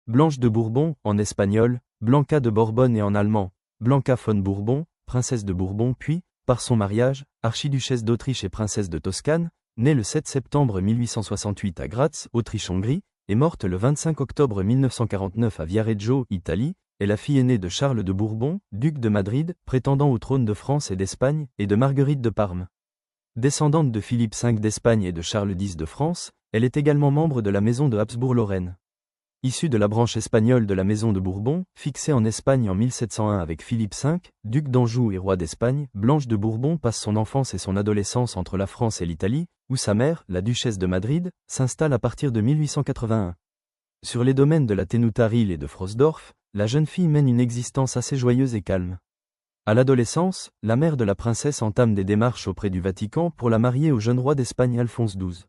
Blanche de Bourbon, en espagnol, Blanca de Borbonne et en allemand, Blanca von Bourbon, princesse de Bourbon puis, par son mariage, archiduchesse d'Autriche et princesse de Toscane, née le 7 septembre 1868 à Graz, Autriche-Hongrie, et morte le 25 octobre 1949 à Viareggio, Italie, est la fille aînée de Charles de Bourbon, duc de Madrid, prétendant au trône de France et d'Espagne, et de Marguerite de Parme. Descendante de Philippe V d'Espagne et de Charles X de France, elle est également membre de la maison de Habsbourg-Lorraine. Issue de la branche espagnole de la maison de Bourbon, fixée en Espagne en 1701 avec Philippe V, duc d'Anjou et roi d'Espagne, Blanche de Bourbon passe son enfance et son adolescence entre la France et l'Italie, où sa mère, la duchesse de Madrid, s'installe à partir de 1881. Sur les domaines de la Tenuta-Ril et de Frosdorf, la jeune fille mène une existence assez joyeuse et calme. À l'adolescence, la mère de la princesse entame des démarches auprès du Vatican pour la marier au jeune roi d'Espagne Alphonse XII.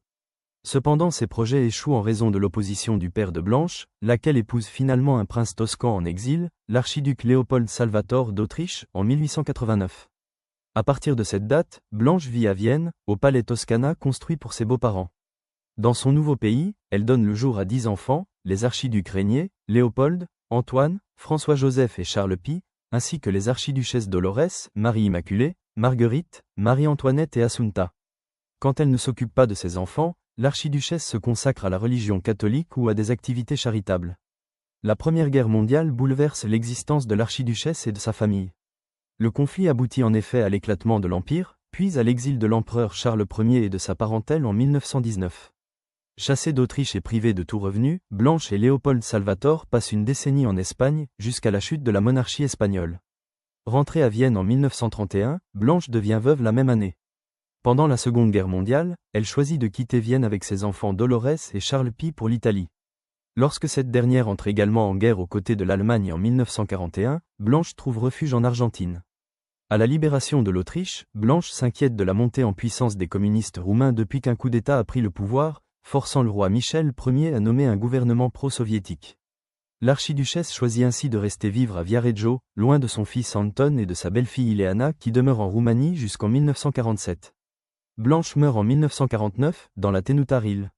Cependant ces projets échouent en raison de l'opposition du père de Blanche, laquelle épouse finalement un prince toscan en exil, l'archiduc Léopold Salvator d'Autriche, en 1889. À partir de cette date, Blanche vit à Vienne, au palais Toscana construit pour ses beaux-parents. Dans son nouveau pays, elle donne le jour à 10 enfants, les archiducs Régnier, Léopold, Antoine, François-Joseph et Charles Pie, ainsi que les archiduchesses Dolores, Marie-Immaculée, Marguerite, Marie-Antoinette et Assunta. Quand elle ne s'occupe pas de ses enfants, l'archiduchesse se consacre à la religion catholique ou à des activités charitables. La Première Guerre mondiale bouleverse l'existence de l'archiduchesse et de sa famille. Le conflit aboutit en effet à l'éclatement de l'Empire, puis à l'exil de l'empereur Charles Ier et de sa parentèle en 1919. Chassée d'Autriche et privée de tout revenu, Blanche et Léopold Salvator passent une décennie en Espagne, jusqu'à la chute de la monarchie espagnole. Rentrée à Vienne en 1931, Blanche devient veuve la même année. Pendant la Seconde Guerre mondiale, elle choisit de quitter Vienne avec ses enfants Dolores et Charles Pie pour l'Italie. Lorsque cette dernière entre également en guerre aux côtés de l'Allemagne en 1941, Blanche trouve refuge en Argentine. À la libération de l'Autriche, Blanche s'inquiète de la montée en puissance des communistes roumains depuis qu'un coup d'État a pris le pouvoir, forçant le roi Michel Ier à nommer un gouvernement pro-soviétique. L'archiduchesse choisit ainsi de rester vivre à Viareggio, loin de son fils Anton et de sa belle-fille Ileana qui demeure en Roumanie jusqu'en 1947. Blanche meurt en 1949, dans la Tenuta-Ril.